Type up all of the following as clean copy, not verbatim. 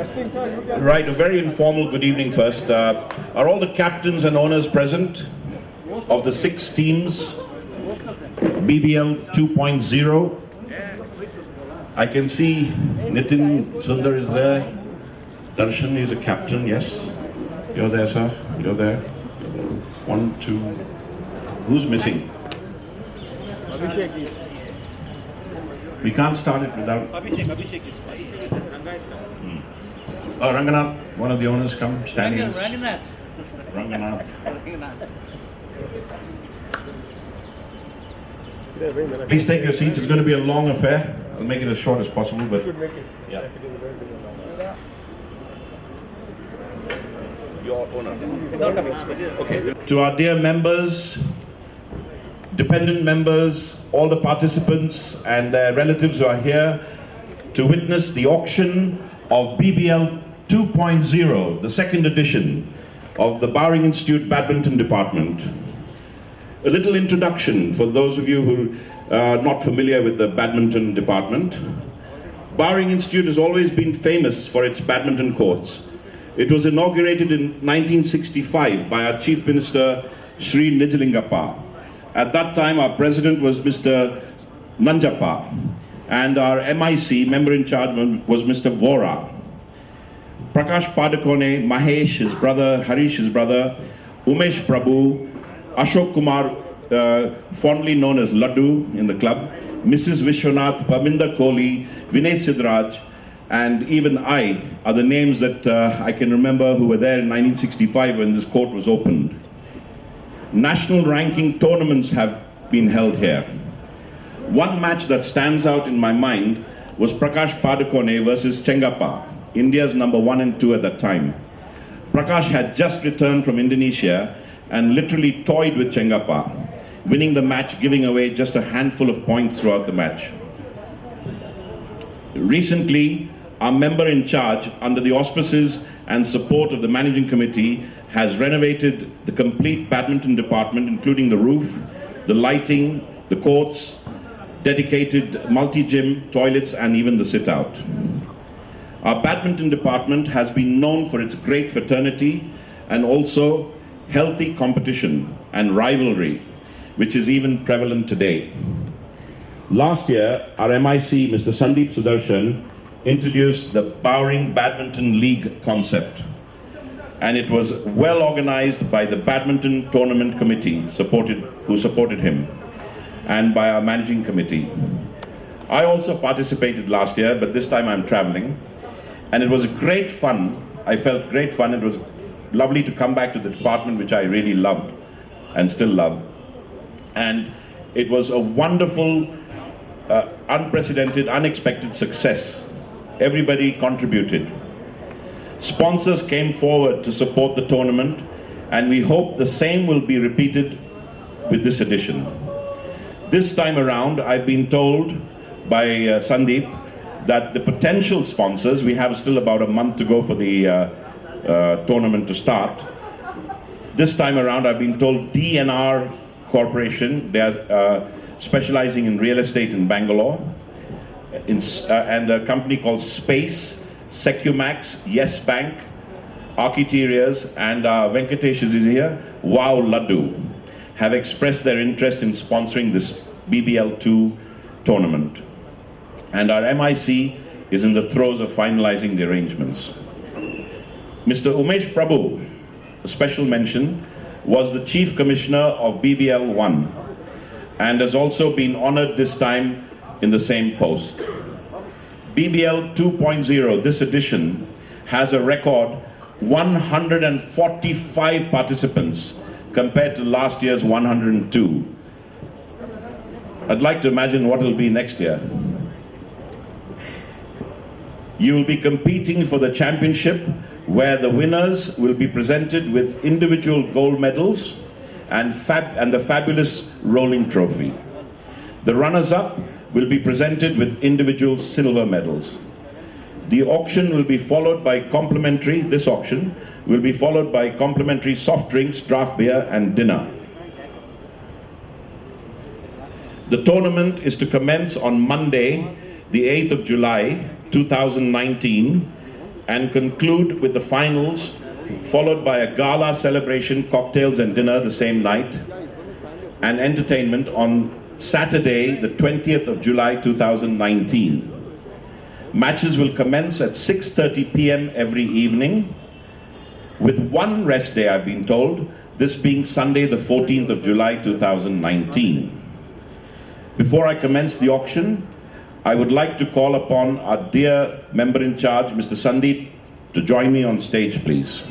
Right, a very informal good evening first. Are all the captains and owners present of the 6 teams, BBL 2.0? I can see Nitin Sundar is there. Darshan is a captain, yes. You're there, sir. You're there. 1, 2. Who's missing? We can't start it without... Abhishek. Oh, Ranganath, one of the owners, come, standing. Ranganath. Please take your seats. It's going to be a long affair. I'll make it as short as possible, but... Yeah. Your owner. Okay. To our dear members, dependent members, all the participants and their relatives who are here to witness the auction of BBL 2.0, the second edition of the Bowring Institute Badminton Department. A little introduction for those of you who are not familiar with the badminton department. Bowring Institute has always been famous for its badminton courts. It was inaugurated in 1965 by our Chief Minister, Sri Nijalingappa. At that time, our president was Mr. Nanjappa, and our MIC, member in charge, was Mr. Vora. Prakash Padakone, Mahesh, his brother, Harish, his brother, Umesh Prabhu, Ashok Kumar, fondly known as Laddu in the club, Mrs. Vishwanath, Parminder Kohli, Vinay Sidraj, and even I are the names that I can remember who were there in 1965 when this court was opened. National ranking tournaments have been held here. One match that stands out in my mind was Prakash Padakone versus Chengappa, India's number 1 and 2 at that time. Prakash had just returned from Indonesia and literally toyed with Chengappa, winning the match, giving away just a handful of points throughout the match. Recently, our member in charge, under the auspices and support of the managing committee, has renovated the complete badminton department, including the roof, the lighting, the courts, dedicated multi-gym, toilets, and even the sit-out. Our badminton department has been known for its great fraternity and also healthy competition and rivalry, which is even prevalent today. Last year, our MIC, Mr. Sandeep Sudarshan, introduced the Bowring Badminton League concept, and it was well organized by the Badminton Tournament Committee who supported him, and by our managing committee. I also participated last year, but this time I'm traveling, and it was great fun. I felt great fun. It was lovely to come back to the department, which I really loved and still love. And it was a wonderful, unprecedented, unexpected success. Everybody contributed. Sponsors came forward to support the tournament, and we hope the same will be repeated with this edition. This time around, I've been told by Sandeep that the potential sponsors, we have still about a month to go for the tournament to start. This time around, I've been told DNR Corporation, they are specializing in real estate in Bangalore, and a company called Space, Secumax, Yes Bank, Architerias, and Venkatesh is here, Wow Laddu, have expressed their interest in sponsoring this BBL2 tournament. And our MIC is in the throes of finalizing the arrangements. Mr. Umesh Prabhu, a special mention, was the Chief Commissioner of BBL1 and has also been honored this time in the same post. BBL 2.0, this edition, has a record 145 participants compared to last year's 102. I'd like to imagine what it'll be next year. You will be competing for the championship, where the winners will be presented with individual gold medals and the fabulous rolling trophy. The runners-up will be presented with individual silver medals. The auction will be followed by complimentary, this auction will be followed by complimentary soft drinks, draft beer, and dinner. The tournament is to commence on Monday, the 8th of July, 2019, and conclude with the finals, followed by a gala celebration, cocktails and dinner the same night, and entertainment on Saturday, the 20th of July 2019. Matches will commence at 6:30 p.m. every evening, with one rest day, I've been told, this being Sunday, the 14th of July 2019. Before I commence the auction, I would like to call upon our dear member in charge, Mr. Sandeep, to join me on stage, please.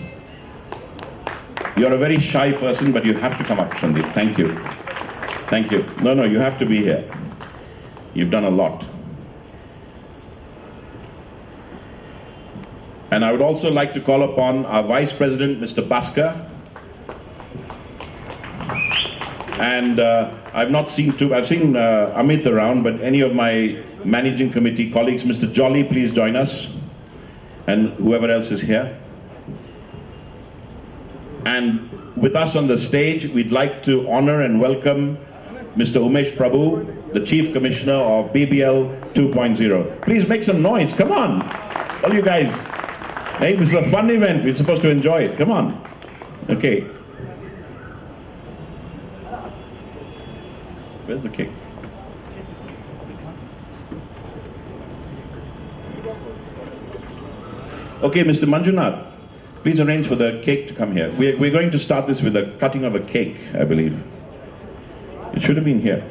You're a very shy person, but you have to come up, Sandeep. Thank you. Thank you. No, you have to be here. You've done a lot. And I would also like to call upon our Vice President, Mr. Bhaskar. And I've seen Amit around, but any of my managing committee colleagues, Mr. Jolly, please join us. And whoever else is here. And with us on the stage, we'd like to honor and welcome Mr. Umesh Prabhu, the Chief Commissioner of BBL 2.0. Please make some noise, come on, all you guys. Hey, this is a fun event, we're supposed to enjoy it, come on. Okay. Where's the cake? Okay, Mr. Manjunath, please arrange for the cake to come here. We're going to start this with a cutting of a cake, I believe. It should have been here.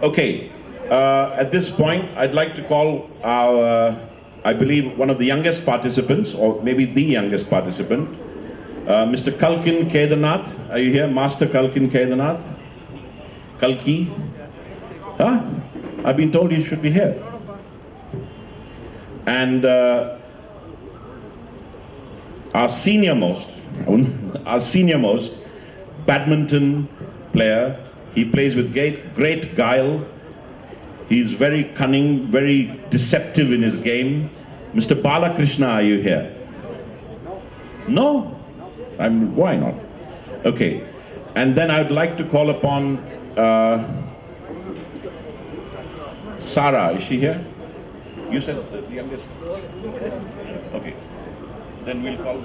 Okay, at this point, I'd like to call our, I believe, one of the youngest participants, or maybe the youngest participant, Mr. Kalkin Kedarnath. Are you here? Master Kalkin Kedarnath? Kalki? Huh? I've been told you should be here. And our senior most badminton player. He plays with great guile. He's very cunning, very deceptive in his game. Mr. Balakrishna, are you here? No? Why not? Okay. And then I would like to call upon Sarah. Is she here? You said the youngest? Okay. Then we'll call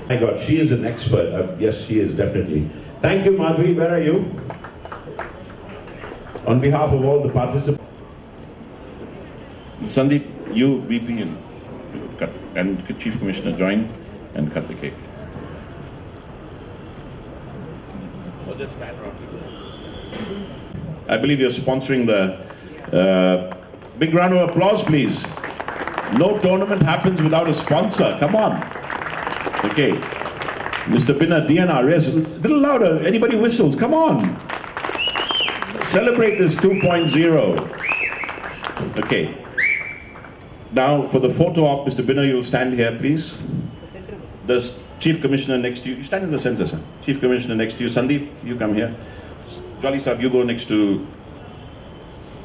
My God, she is an expert. Yes, she is, definitely. Thank you, Madhvi. Where are you? On behalf of all the participants. Sandeep, you, VP, and Chief Commissioner join and cut the cake. I believe you're sponsoring the big round of applause, please. No tournament happens without a sponsor. Come on. Okay. Mr. Bina, DNR, yes, a little louder. Anybody whistles? Come on. Celebrate this 2.0. Okay. Now for the photo op, Mr. Bina, you'll stand here, please. The Chief Commissioner next to you. You stand in the center, sir. Chief Commissioner next to you. Sandeep, you come here. Jolly Saab, you go next to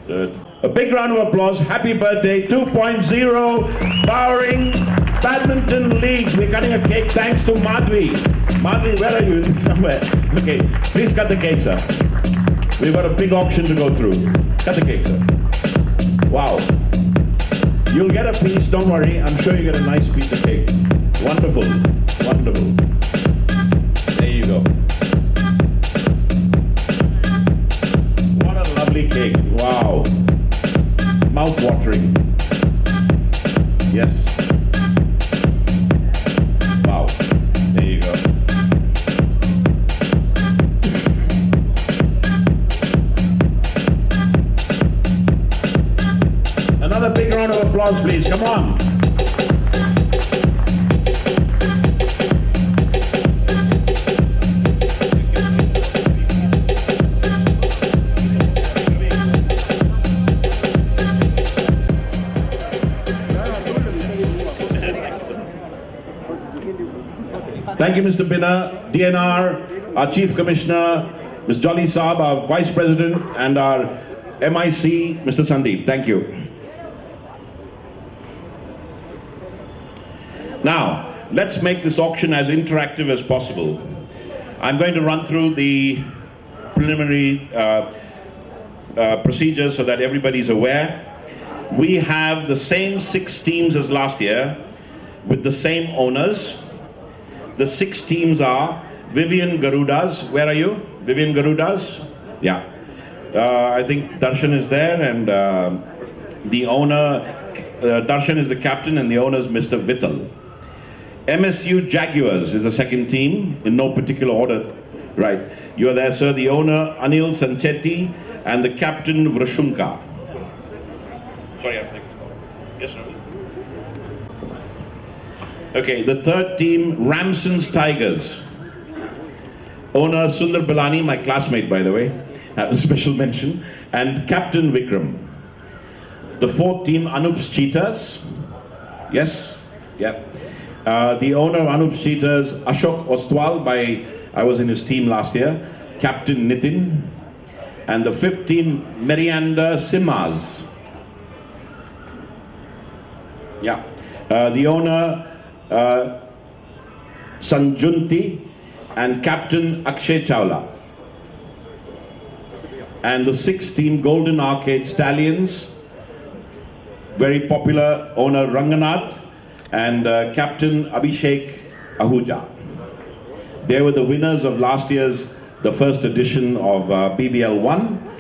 a big round of applause. Happy birthday, 2.0 Bowring Badminton League. We're cutting a cake thanks to Madhvi. Madhvi, where are you? Somewhere. Okay, please cut the cake, sir. We've got a big auction to go through. Cut the cake, sir. Wow. You'll get a piece, don't worry. I'm sure you get a nice piece of cake. Wonderful, wonderful. There you go. What a lovely cake. Wow. Mouth-watering. Yes. Wow. There you go. Another big round of applause, please. Come on. Thank you, Mr. Bina, DNR, our Chief Commissioner, Ms. Jolly Saab, our Vice President, and our MIC, Mr. Sandeep. Thank you. Now, let's make this auction as interactive as possible. I'm going to run through the preliminary procedures so that everybody's aware. We have the same 6 teams as last year with the same owners. The 6 teams are Vivian Garudas. Where are you? Vivian Garudas? Yeah. I think Darshan is there, and the owner, Darshan is the captain, and the owner is Mr. Vittal. MSU Jaguars is the second team, in no particular order. Right. You are there, sir. The owner, Anil Sanchetti, and the captain, Vrashunka. Sorry, I'm thinking. Yes, Ravi? Okay, the third team, Ramson's Tigers. Owner, Sundar Bilani, my classmate, by the way. A special mention. And captain, Vikram. The fourth team, Anup's Cheetahs. Yes? Yeah. The owner of Anup's Cheetahs, Ashok Ostwal, I was in his team last year. Captain Nitin. And the fifth team, Merianda Simas. Yeah. The owner, Sanjunti, and Captain Akshay Chawla. And the sixth team, Golden Arcade Stallions. Very popular owner, Ranganath, and Captain Abhishek Ahuja. They were the winners of last year's, the first edition of BBL 1.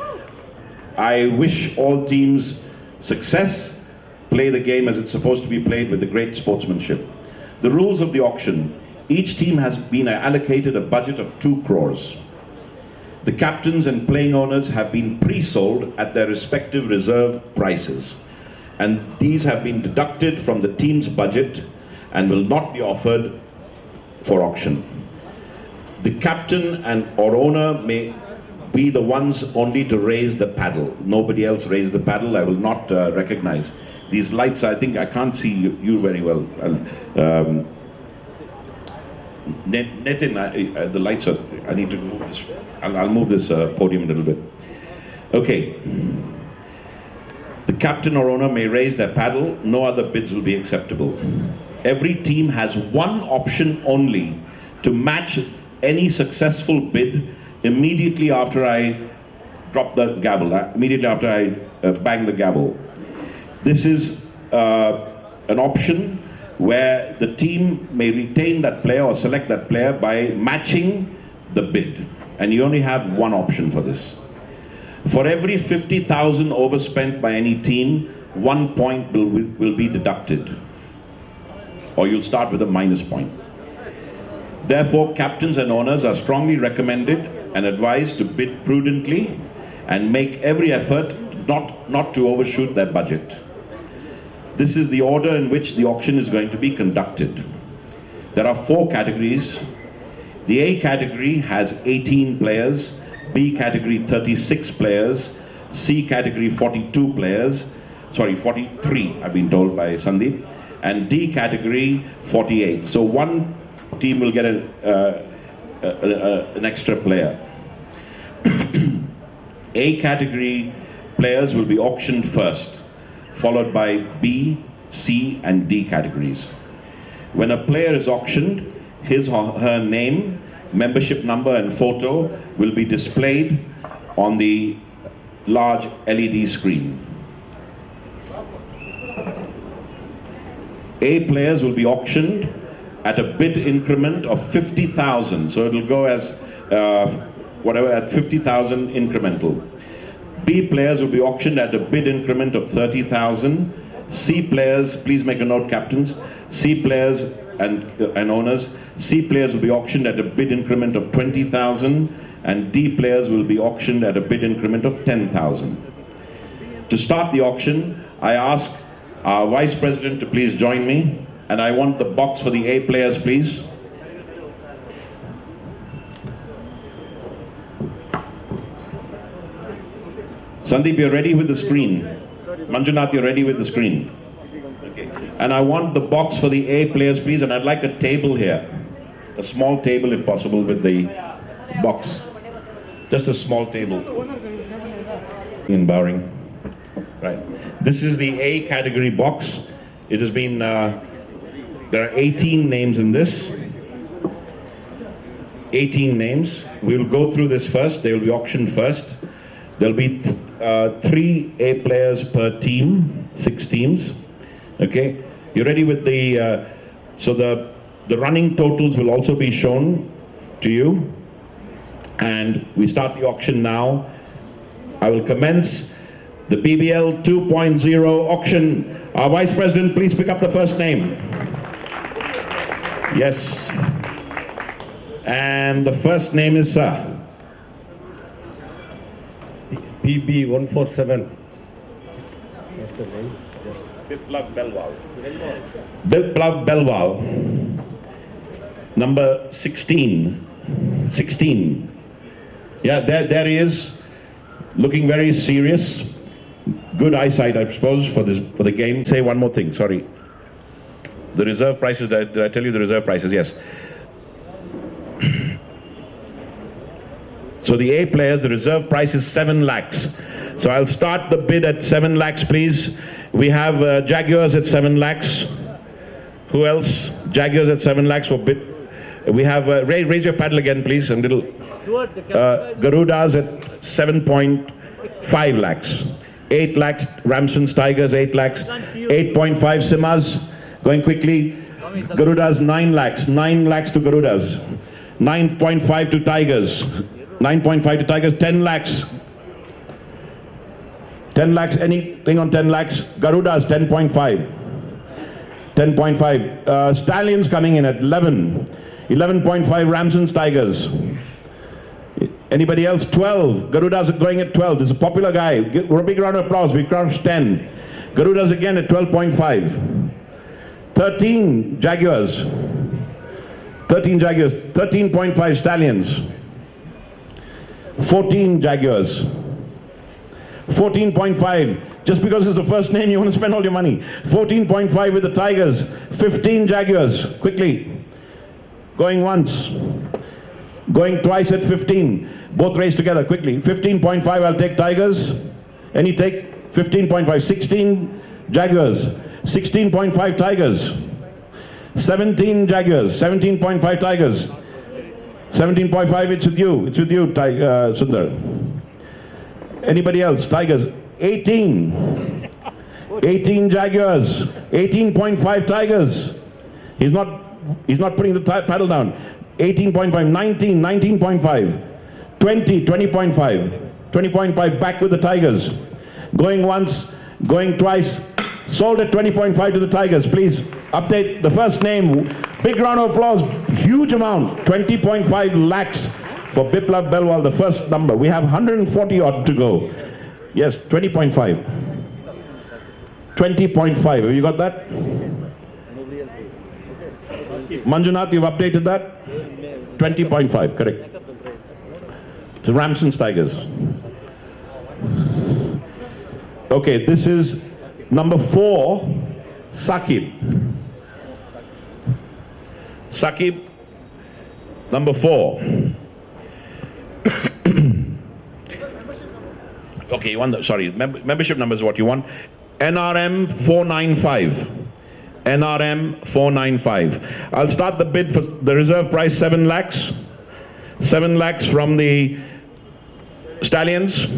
I wish all teams success. Play the game as it's supposed to be played with the great sportsmanship. The rules of the auction. Each team has been allocated a budget of 2 crores. The captains and playing owners have been pre-sold at their respective reserve prices. And these have been deducted from the team's budget and will not be offered for auction. The captain and or owner may be the ones only to raise the paddle. Nobody else raise the paddle. I will not recognize. These lights, I think I can't see you very well. Nitin, the lights are, I need to move this. I'll move this podium a little bit. Okay. The captain or owner may raise their paddle. No other bids will be acceptable. Every team has one option only to match any successful bid immediately after I drop the gavel, immediately after I bang the gavel. This is an option where the team may retain that player or select that player by matching the bid. And you only have one option for this. For every 50,000 overspent by any team, 1 point will be deducted. Or you'll start with a minus point. Therefore, captains and owners are strongly recommended and advised to bid prudently and make every effort not to overshoot their budget. This is the order in which the auction is going to be conducted. There are 4 categories. The A category has 18 players, B category 36 players, C category 42 players, sorry 43 I've been told by Sandeep, and D category 48. So one team will get an extra player. A category players will be auctioned first, followed by B, C and D categories. When a player is auctioned, his or her name, membership number and photo will be displayed on the large LED screen. A players will be auctioned at a bid increment of 50,000. So it will go as whatever at 50,000 incremental. B players will be auctioned at a bid increment of 30,000. C players, please make a note, captains. C players and owners. C players will be auctioned at a bid increment of 20,000, and D players will be auctioned at a bid increment of 10,000. To start the auction, I ask our Vice President to please join me, and I want the box for the A players, please. Sandeep, you're ready with the screen. Manjunath, you're ready with the screen. Okay. And I want the box for the A players, please, and I'd like a table here. A small table, if possible, with the box. Just a small table. In Bowring. Right. This is the A category box. It has been, there are 18 names in this. 18 names. We will go through this first. They will be auctioned first. There'll be 3 A players per team, 6 teams. Okay, you ready with the, so the running totals will also be shown to you. And we start the auction now. I will commence the PBL 2.0 auction. Our Vice President, please pick up the first name. Yes. And the first name is PB 147. What's the name? Yes. Biplav Belwal. Biplav Belwal. Number 16. 16. Yeah, there he is. Looking very serious. Good eyesight, I suppose, for the game. Say one more thing, sorry. The reserve prices, did I tell you the reserve prices? Yes. So the A players, the reserve price is 7 lakhs. So I'll start the bid at 7 lakhs, please. We have Jaguars at 7 lakhs. Who else? Jaguars at 7 lakhs for bid. We have, raise your paddle again, please, a little. Garudas at 7.5 lakhs. 8 lakhs, Ramson's Tigers, 8 lakhs. 8.5 Simas, going quickly. Garudas, 9 lakhs. 9 lakhs to Garudas. 9.5 to Tigers. 9.5 to Tigers, 10 lakhs. 10 lakhs, anything on 10 lakhs? Garudas, 10.5. 10.5. Stallions coming in at 11. 11.5 Ramson's Tigers. Anybody else? 12. Garudas are going at 12. This is a popular guy. A big round of applause. We crossed 10. Garudas again at 12.5. 13 Jaguars. 13 Jaguars. 13.5 Stallions. 14 Jaguars. 14.5. Just because it's the first name, you want to spend all your money. 14.5 with the Tigers. 15 Jaguars. Quickly. Going once. Going twice at 15. Both race together quickly. 15.5, I'll take Tigers. Any take? 15.5. 16 Jaguars. 16.5 Tigers. 17 Jaguars. 17.5 Tigers. 17.5, it's with you. It's with you, Sundar. Anybody else? Tigers. 18. 18 Jaguars. 18.5 Tigers. He's not putting the paddle down. 18.5, 19, 19.5, 20, 20.5, 20.5, back with the Tigers. Going once, going twice, sold at 20.5 to the Tigers. Please update the first name. Big round of applause, huge amount, 20.5 lakhs for Biplav Belwal, the first number. We have 140 odd to go. Yes, 20.5. 20.5, have you got that? Manjunath, you've updated that? 20.5, correct. So Ramson's Tigers. Okay, this is number 4, Saqib. Saqib, number 4. Okay, you want the, sorry, membership number is what you want. NRM 495. NRM 495. I'll start the bid for the reserve price 7 lakhs. 7 lakhs from the Stallions.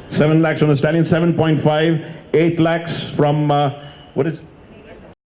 7 lakhs from the Stallions. 7.5. 8 lakhs from what is